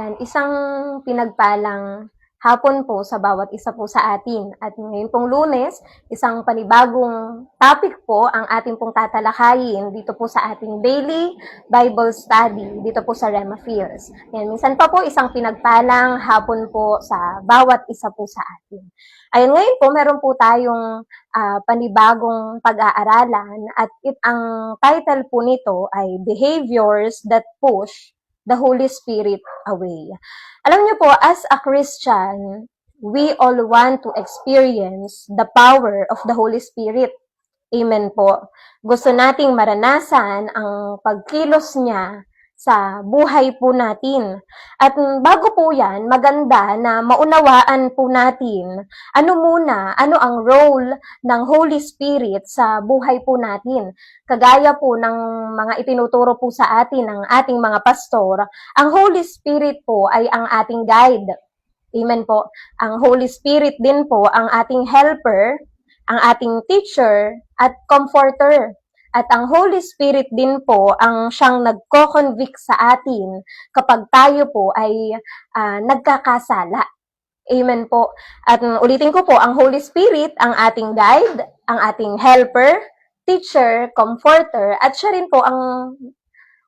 Ayan, isang pinagpalang hapon po sa bawat isa po sa atin. At ngayon pong Lunes, isang panibagong topic po ang ating pong tatalakayin dito po sa ating daily Bible study dito po sa Rema Fields. Ayan, minsan pa po isang pinagpalang hapon po sa bawat isa po sa atin. Ayan, ngayon po meron po tayong panibagong pag-aaralan at ang title po nito ay Behaviors that Push the Holy Spirit away. Alam niyo po, as a Christian, we all want to experience the power of the Holy Spirit. Amen po. Gusto nating maranasan ang pagkilos niya sa buhay po natin. At bago po yan, maganda na maunawaan po natin ano ang role ng Holy Spirit sa buhay po natin. Kagaya po ng mga itinuturo po sa atin ng ating mga pastor, ang Holy Spirit po ay ang ating guide. Amen po. Ang Holy Spirit din po ang ating helper, ang ating teacher at comforter. At ang Holy Spirit din po ang siyang nagko-convict sa atin kapag tayo po ay nagkakasala. Amen po. At ulitin ko po, ang Holy Spirit ang ating guide, ang ating helper, teacher, comforter, at siya rin po ang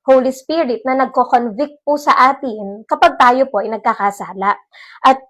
Holy Spirit na nagko-convict po sa atin kapag tayo po ay nagkakasala.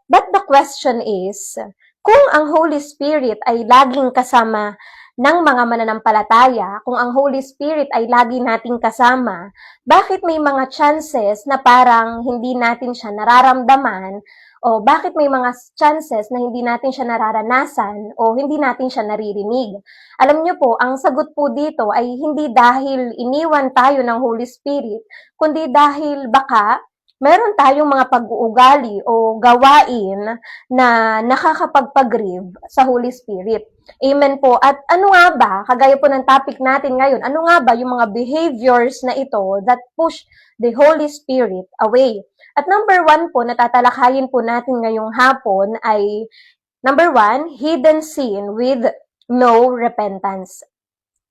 But the question is, kung ang Holy Spirit ay laging kasama ng mga mananampalataya, kung ang Holy Spirit ay lagi nating kasama, bakit may mga chances na parang hindi natin siya nararamdaman o bakit may mga chances na hindi natin siya nararanasan o hindi natin siya naririnig? Alam niyo po, ang sagot po dito ay hindi dahil iniwan tayo ng Holy Spirit, kundi dahil baka meron tayong mga pag-uugali o gawain na nakakapagpag-grieve sa Holy Spirit. Amen po. At ano nga ba, kagaya po ng topic natin ngayon, ano nga ba yung mga behaviors na ito that push the Holy Spirit away? At number 1 po, natatalakayin po natin ngayong hapon ay number 1, hidden sin with no repentance.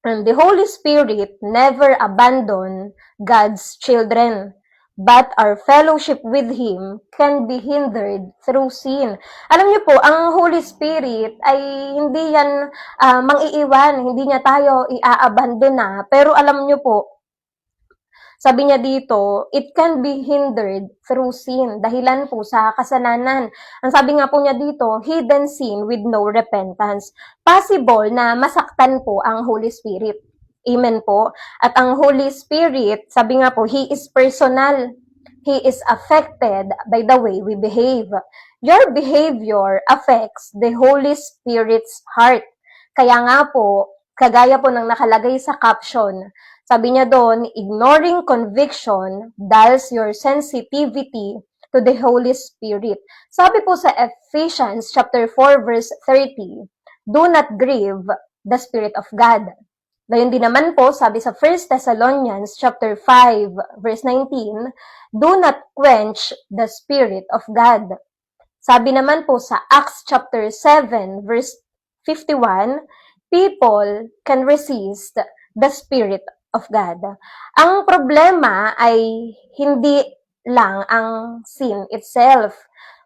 And the Holy Spirit never abandon God's children, but our fellowship with Him can be hindered through sin. Alam niyo po, ang Holy Spirit ay hindi yan mang-iiwan, hindi niya tayo i-abandona. Pero alam niyo po, sabi niya dito, it can be hindered through sin, dahilan po sa kasalanan. Ang sabi nga po niya dito, hidden sin with no repentance. Possible na masaktan po ang Holy Spirit. Amen po. At ang Holy Spirit, sabi nga po, He is personal. He is affected by the way we behave. Your behavior affects the Holy Spirit's heart. Kaya nga po, kagaya po ng nakalagay sa caption, sabi niya doon, ignoring conviction dulls your sensitivity to the Holy Spirit. Sabi po sa Ephesians chapter 4 verse 30, do not grieve the Spirit of God. Gayon din naman po, sabi sa 1 Thessalonians chapter 5 verse 19, do not quench the Spirit of God. Sabi naman po sa Acts chapter 7 verse 51, people can resist the Spirit of God. Ang problema ay hindi lang ang sin itself,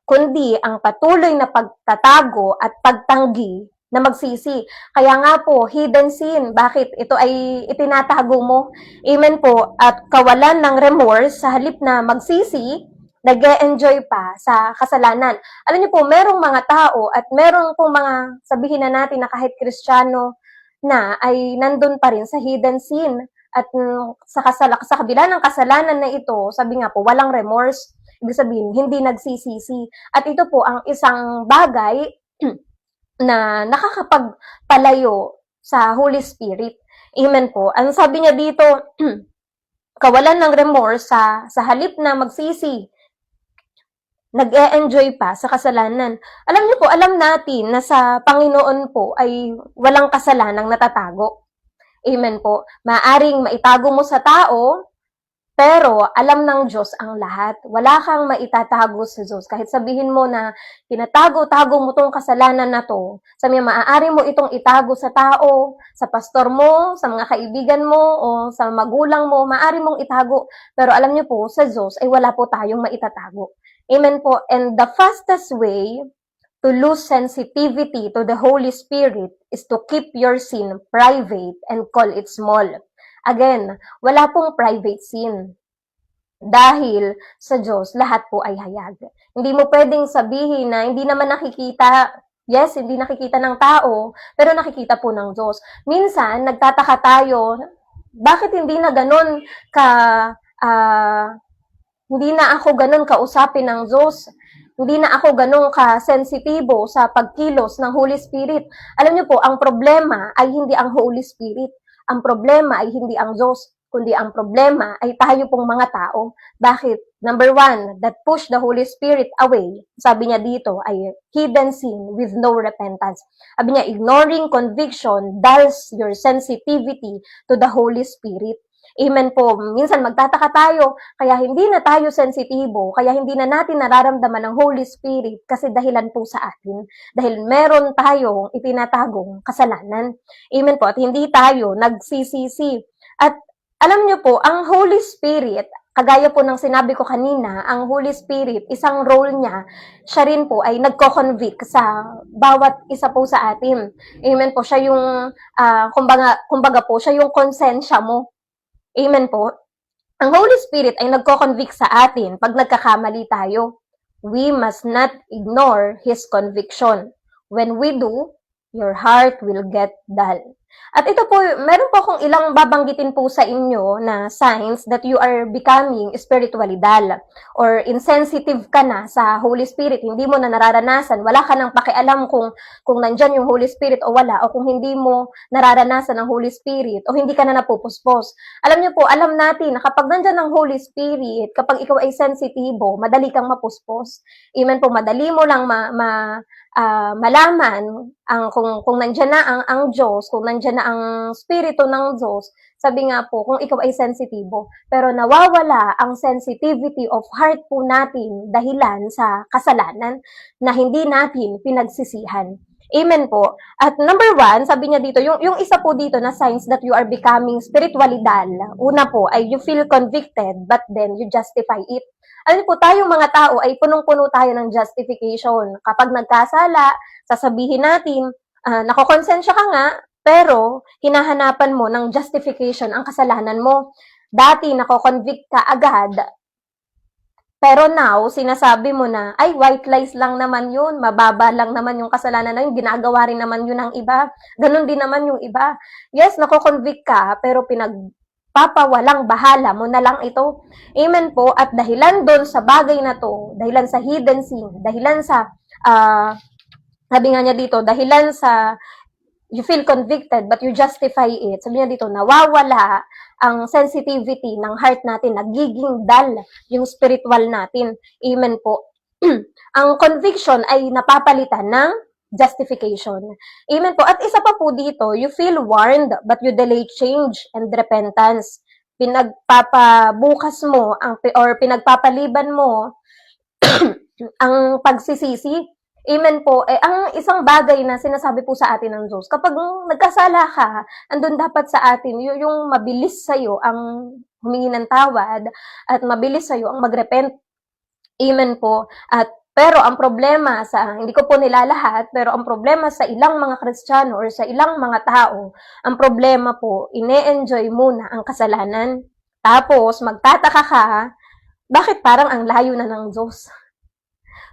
kundi ang patuloy na pagtatago at pagtanggi na magsisi. Kaya nga po, hidden sin. Bakit? Ito ay itinatago mo. Amen po. At kawalan ng remorse, sa halip na magsisi, nag-e-enjoy pa sa kasalanan. Alam niyo po, merong mga tao at merong pong mga, sabihin na natin na kahit Kristiyano na ay nandun pa rin sa hidden sin. At sa kabila ng kasalanan na ito, sabi nga po, walang remorse. Ibig sabihin, hindi nagsisisi. At ito po ang isang bagay na nakakapagpalayo sa Holy Spirit. Amen po. Ang sabi niya dito, kawalan ng remorse sa halip na magsisi, nag-e-enjoy pa sa kasalanan. Alam niyo po, alam natin na sa Panginoon po ay walang kasalanang natatago. Amen po. Maaring maitago mo sa tao, pero alam ng Diyos ang lahat. Wala kang maitatago sa Diyos. Kahit sabihin mo na tinatago-tago mo tong kasalanan na to, sabi niya, maaari mo itong itago sa tao, sa pastor mo, sa mga kaibigan mo, o sa magulang mo, maaari mong itago. Pero alam niyo po, sa Diyos ay wala po tayong maitatago. Amen po. And the fastest way to lose sensitivity to the Holy Spirit is to keep your sin private and call it small. Again, wala pong private sin. Dahil sa Diyos, lahat po ay hayag. Hindi mo pwedeng sabihin na hindi naman nakikita, yes, hindi nakikita ng tao, pero nakikita po ng Diyos. Minsan, nagtataka tayo, bakit hindi na ganun ka, hindi na ako ganun kausapin ng Diyos? Hindi na ako ganun ka-sensitibo sa pagkilos ng Holy Spirit. Alam niyo po, ang problema ay hindi ang Holy Spirit. Ang problema ay hindi ang Diyos, kundi ang problema ay tayo pong mga tao. Bakit? Number one, that push the Holy Spirit away, sabi niya dito, ay hidden sin with no repentance. Sabi niya, ignoring conviction dulls your sensitivity to the Holy Spirit. Amen po. Minsan magtataka tayo, kaya hindi na tayo sensitibo, kaya hindi na natin nararamdaman ng Holy Spirit kasi dahilan po sa atin. Dahil meron tayong itinatagong kasalanan. Amen po. At hindi tayo nagsisisi. At alam niyo po, ang Holy Spirit, kagaya po ng sinabi ko kanina, ang Holy Spirit, isang role niya, siya rin po ay nagko-convict sa bawat isa po sa atin. Amen po. Siya yung, kumbaga po, siya yung konsensya mo. Amen po. Ang Holy Spirit ay nagko-convict sa atin pag nagkakamali tayo. We must not ignore His conviction. When we do, your heart will get dull. At ito po, meron po akong ilang babanggitin po sa inyo na signs that you are becoming spiritually dull or insensitive ka na sa Holy Spirit. Hindi mo na nararanasan, wala ka nang pakialam kung nandyan yung Holy Spirit o wala, o kung hindi mo nararanasan ang Holy Spirit o hindi ka na napupuspos. Alam niyo po, alam natin na kapag nandyan ang Holy Spirit, kapag ikaw ay sensitibo, madali kang mapuspos. Amen po, madali mo lang malaman kung nandiyan na ang Diyos, kung nandiyan na ang Espiritu ng Diyos, sabi nga po, kung ikaw ay sensitibo. Pero nawawala ang sensitivity of heart po natin dahilan sa kasalanan na hindi natin pinagsisihan. Amen po. At number one, sabi niya dito, yung isa po dito na signs that you are becoming spiritually dull. Una po ay you feel convicted but then you justify it. Ano po, tayong mga tao ay punong-puno tayo ng justification. Kapag nagkasala, sasabihin natin, nakokonsensya ka nga, pero hinahanapan mo ng justification ang kasalanan mo. Dati, nako-convict ka agad, pero now, sinasabi mo na, ay, white lies lang naman yun, mababa lang naman yung kasalanan na yun, ginagawa rin naman yun ng iba, ganun din naman yung iba. Yes, nako-convict ka, pero pinagpapawalang bahala mo na lang ito. Amen po. At dahilan doon sa bagay na to, dahilan sa hidden sin, dahilan sa, sabi nga niya dito, dahilan sa you feel convicted but you justify it. Sabi niya dito, nawawala ang sensitivity ng heart natin, nagiging dull yung spiritual natin. Amen po. Ang conviction ay napapalitan ng justification. Amen po. At isa pa po dito, you feel warned but you delay change and repentance. Pinagpapabukas mo or pinagpapaliban mo ang pagsisisi. Amen po. Ang isang bagay na sinasabi po sa atin ng Diyos, kapag nagkasala ka, andun dapat sa atin, yung mabilis sa'yo ang humingi ng tawad at mabilis sa'yo ang magrepent. Amen po. Pero ang problema hindi ko po nilalahat, pero ang problema sa ilang mga Kristiyano or sa ilang mga tao, ang problema po, ine-enjoy muna ang kasalanan. Tapos, magtataka ka, bakit parang ang layo na ng Diyos?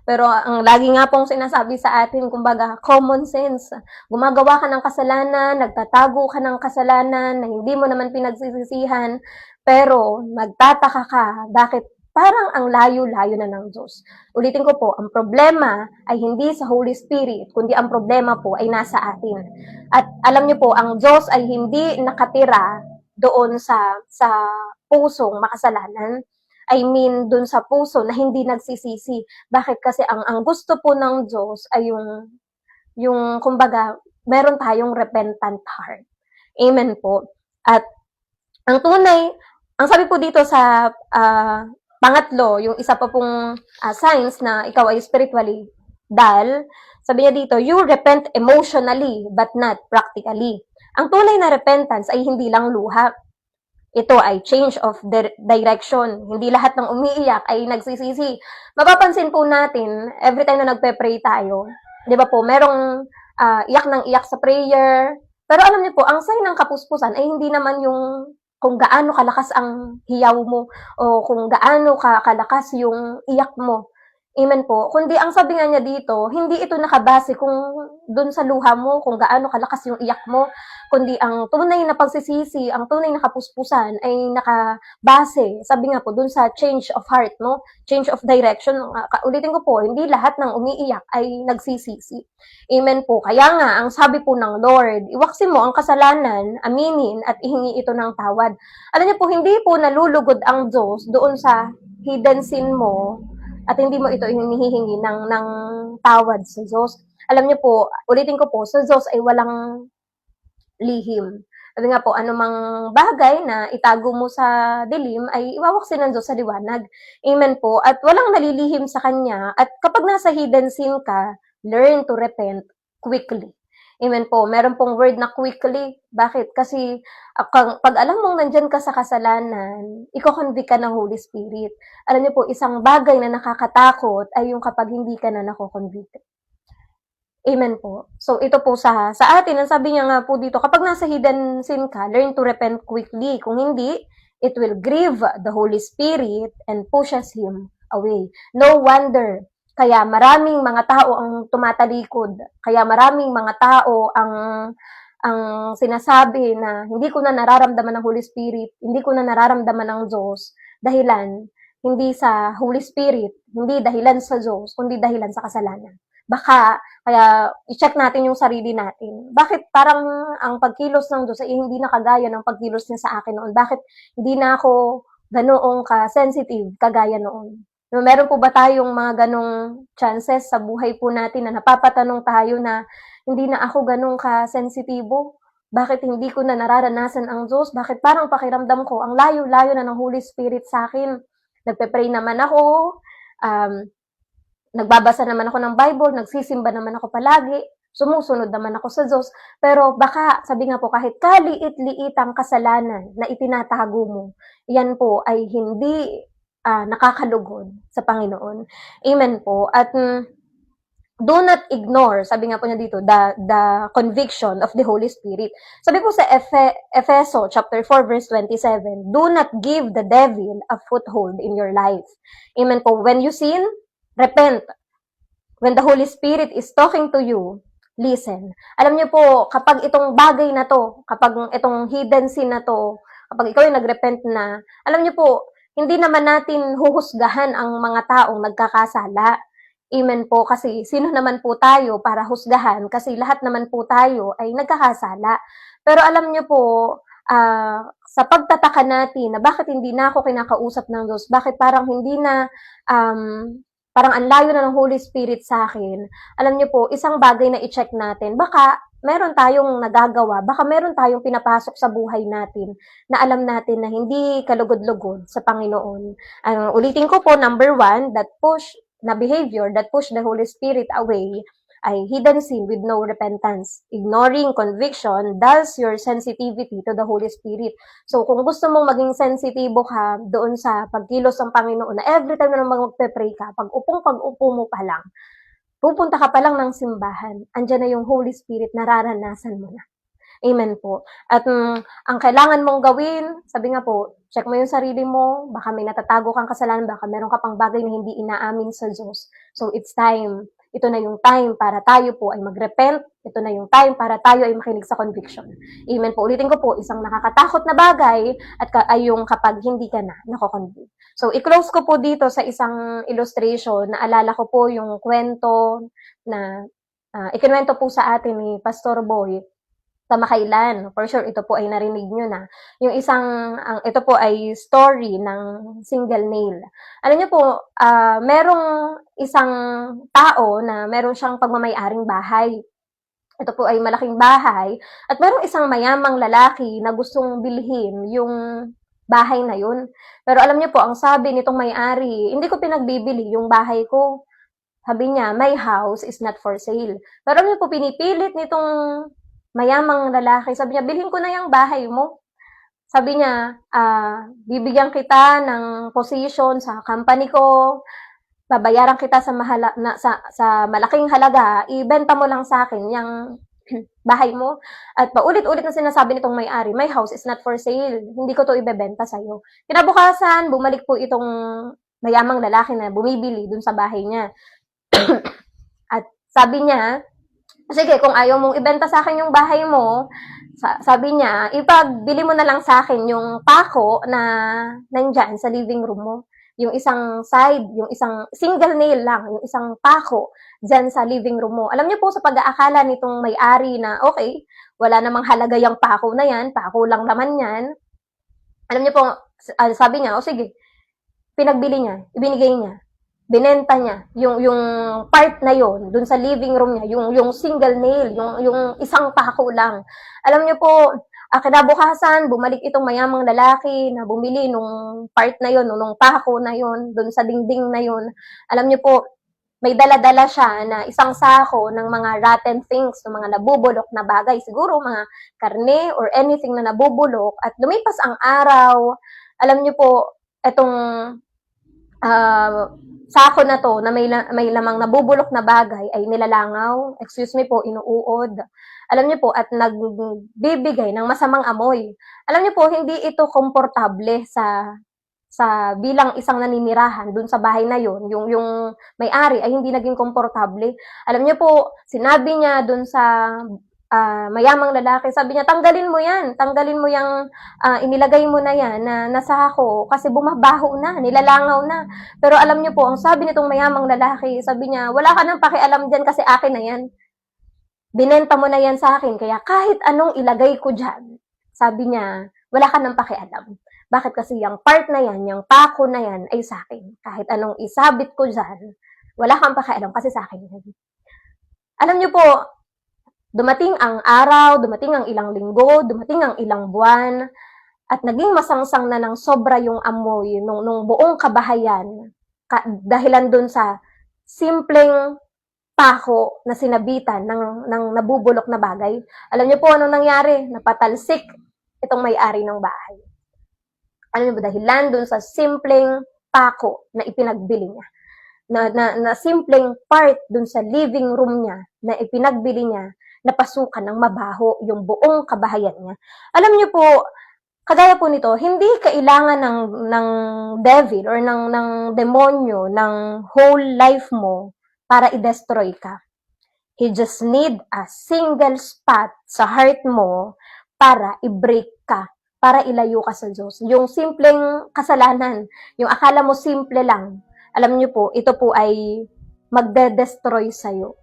Pero ang lagi nga pong sinasabi sa atin, kumbaga, common sense. Gumagawa ka ng kasalanan, nagtatago ka ng kasalanan na hindi mo naman pinagsisisihan, pero magtataka ka, bakit parang ang layo-layo na ng Diyos. Ulitin ko po, ang problema ay hindi sa Holy Spirit, kundi ang problema po ay nasa atin. At alam niyo po, ang Diyos ay hindi nakatira doon sa pusong makasalanan. I mean, dun sa puso na hindi nagsisisi. Bakit? Kasi ang gusto po ng Diyos ay yung kumbaga, meron tayong repentant heart. Amen po. At ang tunay, ang sabi po dito sa pangatlo, yung isa pa pong signs na ikaw ay spiritually dull, sabi niya dito, you repent emotionally but not practically. Ang tunay na repentance ay hindi lang luha. ito ay change of direction. Hindi lahat ng umiiyak ay nagsisisi. Mapapansin po natin, every time na nagpe-pray tayo, di ba po, merong iyak ng iyak sa prayer. Pero alam niyo po, ang sign ng kapuspusan ay hindi naman yung kung gaano kalakas ang hiyaw mo o kung gaano kalakas yung iyak mo. Amen po. Kundi ang sabi nga niya dito, hindi ito nakabase kung dun sa luha mo, kung gaano kalakas yung iyak mo, kundi ang tunay na pagsisisi, ang tunay na kapuspusan ay nakabase, sabi nga po, dun sa change of heart, no? Change of direction. Ulitin ko po, hindi lahat ng umiiyak ay nagsisisi. Amen po. Kaya nga, ang sabi po ng Lord, iwaksi mo ang kasalanan, aminin, at ihingi ito ng tawad. Alam niyo po, hindi po nalulugod ang Diyos doon sa hidden sin mo, at hindi mo ito hinihingi ng tawad sa Diyos. Alam niyo po, ulitin ko po, sa Diyos ay walang lihim. Sabi nga po, anumang bagay na itago mo sa dilim ay iwawaksin ng Diyos sa liwanag. Amen po. At walang nalilihim sa Kanya. At kapag nasa hidden sin ka, learn to repent quickly. Amen po. Meron pong word na quickly. Bakit? Kasi pag alam mong nandyan ka sa kasalanan, iko-convict ka ng Holy Spirit. Alam niyo po, isang bagay na nakakatakot ay yung kapag hindi ka na nako-convict. Amen po. So, ito po sa atin, ang sabi niya nga po dito, kapag nasa hidden sin ka, learn to repent quickly. Kung hindi, it will grieve the Holy Spirit and pushes Him away. No wonder, kaya maraming mga tao ang tumatalikod. Kaya maraming mga tao ang sinasabi na hindi ko na nararamdaman ng Holy Spirit, hindi ko na nararamdaman ng Diyos, dahilan hindi sa Holy Spirit, hindi dahilan sa Diyos, kundi dahilan sa kasalanan. Baka, kaya i-check natin yung sarili natin. Bakit parang ang pagkilos ng Diyos ay hindi na kagaya ng pagkilos niya sa akin noon? Bakit hindi na ako ganoong ka-sensitive kagaya noon? No, meron po ba tayong mga ganong chances sa buhay po natin na napapatanong tayo na hindi na ako ganong ka-sensitibo? Bakit hindi ko na nararanasan ang Diyos? Bakit parang pakiramdam ko, ang layo-layo na ng Holy Spirit sa akin? Nagpe-pray naman ako, nagbabasa naman ako ng Bible, nagsisimba naman ako palagi, sumusunod naman ako sa Diyos, pero baka, sabi nga po, kahit kaliit-liitang kasalanan na itinatago mo, yan po ay hindi nakakalugod sa Panginoon. Amen po. At do not ignore, sabi nga po niya dito, the conviction of the Holy Spirit. Sabi po sa Efeso chapter 4 verse 27, do not give the devil a foothold in your life. Amen po. When you sin, repent. When the Holy Spirit is talking to you, listen. Alam niyo po, kapag itong bagay na to, kapag itong hidden sin na to, kapag ikaw ay nagrepent na, alam niyo po, hindi naman natin huhusgahan ang mga taong nagkakasala. Amen po, kasi sino naman po tayo para husgahan? Kasi lahat naman po tayo ay nagkakasala. Pero alam niyo po, sa pagtataka natin na bakit hindi na ako kinakausap ng Diyos, bakit parang hindi na, parang ang layo na ng Holy Spirit sa akin, alam niyo po, isang bagay na i-check natin, baka meron tayong nagagawa, baka meron tayong pinapasok sa buhay natin na alam natin na hindi kalugod-lugod sa Panginoon. Ulitin ko po, number 1, that behavior that push the Holy Spirit away ay hidden sin with no repentance. Ignoring conviction dulls your sensitivity to the Holy Spirit. So, kung gusto mong maging sensitibo ka doon sa pagkilos ng Panginoon, na every time na naman magpe-pray ka, pag-upo mo pa lang, pupunta ka pa lang ng simbahan, andyan na yung Holy Spirit, nararanasan mo na. Amen po. At ang kailangan mong gawin, sabi nga po, check mo yung sarili mo, baka may natatago kang kasalanan, baka meron ka pang bagay na hindi inaamin sa Diyos. So it's time. Ito na yung time para tayo po ay mag-repent. Ito na yung time para tayo ay makinig sa conviction. Amen po. Ulitin ko po, isang nakakatakot na bagay at ay yung kapag hindi ka na nako-convict. So, i-close ko po dito sa isang illustration. Naalala ko po yung kwento na ikinuwento po sa atin ni Pastor Boy kamakailan. For sure, ito po ay narinig nyo na. Yung ito po ay story ng single nail. Alam niyo po, merong isang tao na meron siyang pagmamay-aring bahay. Ito po ay malaking bahay. At merong isang mayamang lalaki na gustong bilhin yung bahay na yun. Pero alam niyo po, ang sabi nitong may-ari, hindi ko pinagbibili yung bahay ko. Sabi niya, my house is not for sale. Pero alam niyo po, pinipilit nitong mayamang lalaki, sabi niya, bilhin ko na yung bahay mo. sabi niya, bibigyan kita ng position sa company ko, babayaran kita sa malaking halaga, ibenta mo lang sa akin yung bahay mo. At paulit-ulit na sinasabi nitong may-ari, my house is not for sale. Hindi ko to ibebenta sa'yo. Kinabukasan, bumalik po itong mayamang lalaki na bumibili dun sa bahay niya. At sabi niya, sige, kung ayaw mong ibenta sa akin yung bahay mo, sabi niya, ipagbili mo na lang sa akin yung pako na nandyan sa living room mo. Yung isang side, yung isang single nail lang, yung isang pako dyan sa living room mo. Alam niyo po sa pag-aakala nitong may-ari na, okay, wala namang halaga yung pako na yan, pako lang naman yan. Alam niyo po, sabi niya, sige, pinagbili niya, ibinigay niya, binenta niya yung part na yon dun sa living room niya, yung single nail, yung isang pako lang. Alam niyo po, kinabukasan, bumalik itong mayamang lalaki na bumili nung part na yon, nung pako na yon, dun sa dingding na yon. Alam niyo po, may dala-dala siya na isang sako ng mga rotten things, ng mga nabubulok na bagay, siguro mga karne or anything na nabubulok, at lumipas ang araw. Alam niyo po, itong sako na to na may lamang nabubulok na bagay ay nilalangaw, excuse me po, inuuod. Alam niyo po, at nagbibigay ng masamang amoy. Alam niyo po, hindi ito komportable sa bilang isang naninirahan dun sa bahay na yon, yung may-ari ay hindi naging komportable. Alam niyo po, sinabi niya dun sa mayamang lalaki, sabi niya, tanggalin mo yung inilagay mo na yan na nasa ako kasi bumabaho na, nilalangaw na. Pero alam niyo po, ang sabi nitong mayamang lalaki, sabi niya, wala ka nang pakialam dyan kasi akin na yan. Binenta mo na yan sa akin, kaya kahit anong ilagay ko dyan, sabi niya, wala ka nang pakialam. Bakit kasi yung part na yan, yung pako na yan ay sa akin. Kahit anong isabit ko dyan, wala kang pakialam kasi sa akin yan. Alam niyo po, dumating ang araw, dumating ang ilang linggo, dumating ang ilang buwan, at naging masangsang na ng sobra yung amoy nung buong kabahayan dahilan dun sa simpleng pako na sinabitan ng nabubulok na bagay. Alam niyo po anong nangyari? Napatalsik itong may-ari ng bahay. Alam niyo ba, dahilan dun sa simpleng pako na ipinagbili niya, na simpleng part dun sa living room niya na ipinagbili niya, napasukan ng mabaho yung buong kabahayan niya. Alam niyo po, kagaya po nito, hindi kailangan ng devil or ng demonyo ng whole life mo para i-destroy ka. He just need a single spot sa heart mo para i-break ka, para ilayo ka sa Diyos. Yung simpleng kasalanan, yung akala mo simple lang, alam niyo po, ito po ay magde-destroy sa'yo.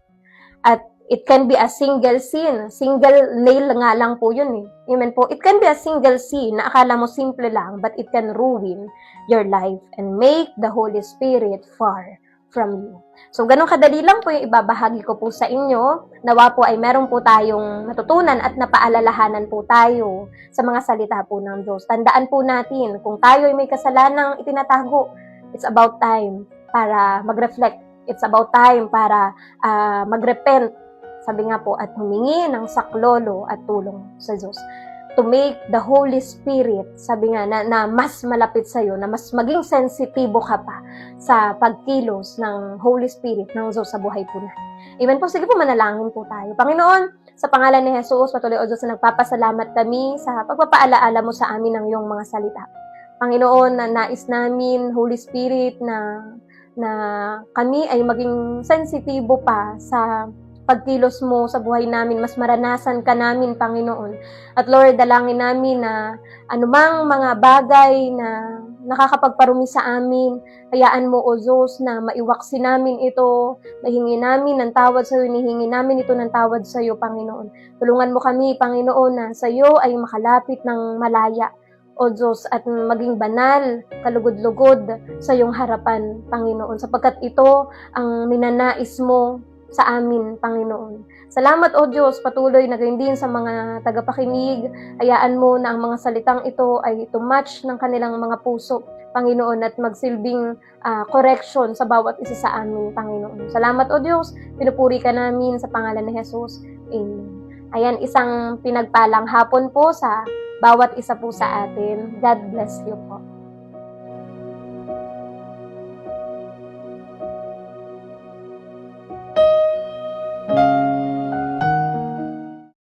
At it can be a single sin. Single nail nga lang po yun eh. Amen po. It can be a single sin na akala mo simple lang, but it can ruin your life and make the Holy Spirit far from you. So, ganun kadali lang po yung ibabahagi ko po sa inyo. Nawa po ay meron po tayong natutunan at napaalalahanan po tayo sa mga salita po ng Diyos. Tandaan po natin, kung tayo ay may kasalanang itinatago, it's about time para mag-reflect. It's about time para mag-repent, sabi nga po, at humingi ng saklolo at tulong sa Diyos. To make the Holy Spirit, sabi nga, na mas malapit sa'yo, na mas maging sensitibo ka pa sa pagkilos ng Holy Spirit ng Diyos sa buhay po natin. Amen po. Sige po, manalangin po tayo. Panginoon, sa pangalan ni Jesus, patuloy o Diyos na nagpapasalamat kami sa pagpapaalaala mo sa amin ng iyong mga salita. Panginoon, na nais namin, Holy Spirit, na kami ay maging sensitibo pa sa pagkilos mo sa buhay namin, mas maranasan ka namin, Panginoon. At Lord, dalangin namin na anumang mga bagay na nakakapagparumi sa amin, hayaan mo, O Diyos, na maiwaksi namin ito, nahingi namin ng tawad sa iyo, nihingi namin ito ng tawad sa iyo, Panginoon. Tulungan mo kami, Panginoon, na sa iyo ay makalapit ng malaya, O Diyos, at maging banal, kalugod-lugod sa iyong harapan, Panginoon, sapagkat ito ang ninanais mo sa amin, Panginoon. Salamat, O Diyos, patuloy na gayon din sa mga tagapakinig. Hayaan mo na ang mga salitang ito ay tumatch ng kanilang mga puso, Panginoon, at magsilbing correction sa bawat isa sa amin, Panginoon. Salamat, O Diyos, pinupuri ka namin sa pangalan ni Jesus. Amen. Ayan, isang pinagpalang hapon po sa bawat isa po sa atin. God bless you po.